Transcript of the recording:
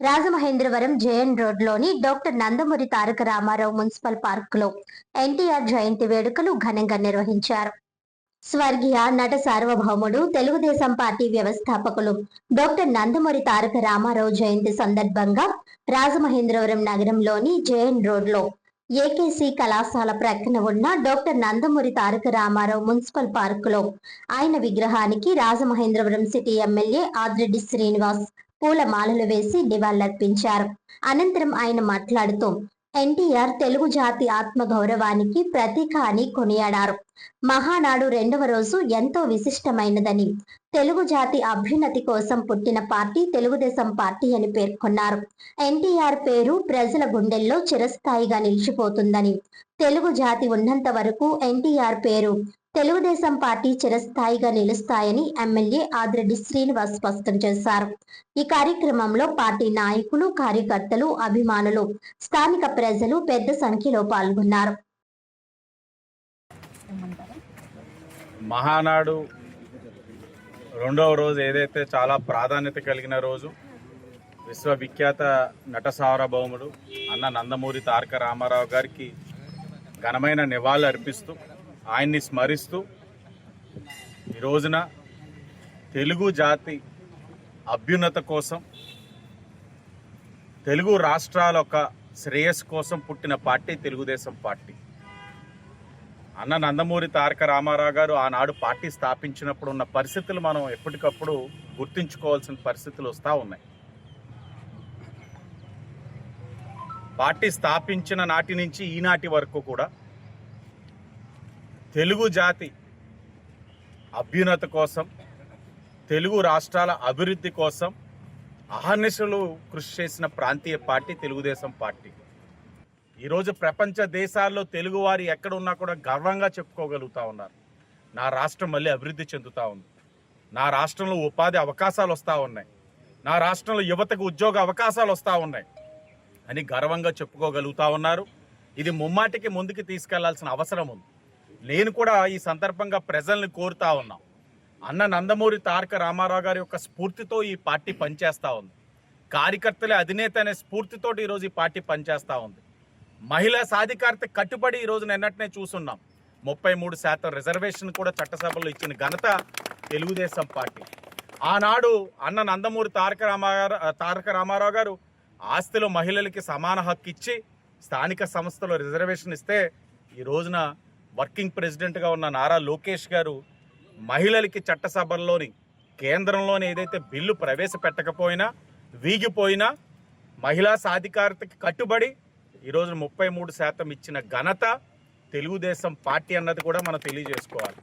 Rajamahendravaram JN రోడ్లోని doctor Nandamuri Taraka Ramarao municipal పార్కులో ఎన్టీఆర్ జయంతి వేడుకలు ఘనంగా నిర్వహించారు. స్వర్గీయ నట సార్వభౌముడు తెలుగుదేశం పార్టీ వ్యవస్థాపకులు డాక్టర్ నందమూరి తారక రామారావు జయంతి సందర్భంగా రాజమహేంద్రవరం నగరంలోని జేఎన్ రోడ్లో ఏకేసీ కళాశాల ప్రక్కన ఉన్న డాక్టర్ నందమూరి తారక రామారావు మున్సిపల్ పార్కులో ఆయన విగ్రహానికి రాజమహేంద్రవరం సిటీ ఎమ్మెల్యే ఆదిరెడ్డి శ్రీనివాస్ పూలమాలలు వేసి నివాళులర్పించారు. అనంతరం ఆయన మాట్లాడుతూ ఎన్టీఆర్ తెలుగు జాతి ఆత్మ గౌరవానికి ప్రతీక అని కొనియాడారు. మహానాడు 2వ రోజు ఎంతో విశిష్టమైనదని, తెలుగు జాతి అభ్యున్నతి కోసం పుట్టిన పార్టీ తెలుగుదేశం పార్టీ అని పేర్కొన్నారు. ఎన్టీఆర్ పేరు ప్రజల గుండెల్లో చిరస్థాయిగా నిలిచిపోతుందని, తెలుగు జాతి ఉన్నంత వరకు ఎన్టీఆర్ పేరు తెలుగుదేశం పార్టీ చిరస్థాయిగా నిలుస్తాయని ఎమ్మెల్యే ఆదిరెడ్డి శ్రీనివాస్ స్పష్టం చేశారు. ఈ కార్యక్రమంలో పార్టీ నాయకులు, కార్యకర్తలు, అభిమానులు, స్థానిక ప్రజలు పెద్ద సంఖ్యలో పాల్గొన్నారు. మహానాడు 2వ రోజు ఏదైతే చాలా ప్రాధాన్యత కలిగిన రోజు, విశ్వవిఖ్యాత నట సార్వభౌముడు అన్న నందమూరి తారక రామారావు గారికి ఘనమైన నివాళులు అర్పిస్తూ, ఆయన్ని స్మరిస్తూ ఈ రోజున తెలుగు జాతి అభ్యున్నత కోసం, తెలుగు రాష్ట్రాల యొక్క శ్రేయస్సు కోసం పుట్టిన పార్టీ తెలుగుదేశం పార్టీ. అన్న నందమూరి తారక రామారావు గారు ఆనాడు పార్టీ స్థాపించినప్పుడు ఉన్న పరిస్థితులు మనం ఎప్పటికప్పుడు గుర్తించుకోవాల్సిన పరిస్థితులు వస్తూ ఉన్నాయి. పార్టీ స్థాపించిన నాటి నుంచి ఈనాటి వరకు కూడా తెలుగు జాతి అభ్యున్నత కోసం, తెలుగు రాష్ట్రాల అభివృద్ధి కోసం అహర్నిశలు కృషి చేసిన ప్రాంతీయ పార్టీ తెలుగుదేశం పార్టీ. ఈరోజు ప్రపంచ దేశాల్లో తెలుగువారి ఎక్కడ ఉన్నా కూడా గర్వంగా చెప్పుకోగలుగుతూ ఉన్నారు. నా రాష్ట్రం మళ్ళీ అభివృద్ధి చెందుతూ ఉంది, నా రాష్ట్రంలో ఉపాధి అవకాశాలు వస్తూ ఉన్నాయి, నా రాష్ట్రంలో యువతకు ఉద్యోగ అవకాశాలు వస్తూ ఉన్నాయి అని గర్వంగా చెప్పుకోగలుగుతూ ఉన్నారు. ఇది ముమ్మాటికి ముందుకు తీసుకెళ్లాల్సిన అవసరం ఉంది. నేను కూడా ఈ సందర్భంగా ప్రజల్ని కోరుతా ఉన్నాం. అన్న నందమూరి తారక రామారావు గారి యొక్క స్ఫూర్తితో ఈ పార్టీ పనిచేస్తూ ఉంది. కార్యకర్తలే అధినేత అనే స్ఫూర్తితో ఈరోజు ఈ పార్టీ పనిచేస్తూ ఉంది. మహిళా సాధికారత కట్టుబడి ఈరోజు నిన్నటినే చూస్తున్నాం. 33% రిజర్వేషన్ కూడా చట్టసభలో ఇచ్చిన ఘనత తెలుగుదేశం పార్టీ. ఆనాడు అన్న నందమూరి తారక రామారావు గారు ఆస్తిలో మహిళలకి సమాన హక్కు ఇచ్చి స్థానిక సంస్థలో రిజర్వేషన్ ఇస్తే, ఈ రోజున వర్కింగ్ ప్రెసిడెంట్గా ఉన్న నారా లోకేష్ గారు మహిళలకి చట్టసభల్లోని కేంద్రంలోని ఏదైతే బిల్లు ప్రవేశపెట్టకపోయినా, వీగిపోయినా మహిళా సాధికారతకి కట్టుబడి ఈరోజు 33% ఇచ్చిన ఘనత తెలుగుదేశం పార్టీ అన్నది కూడా మనం తెలియజేసుకోవాలి.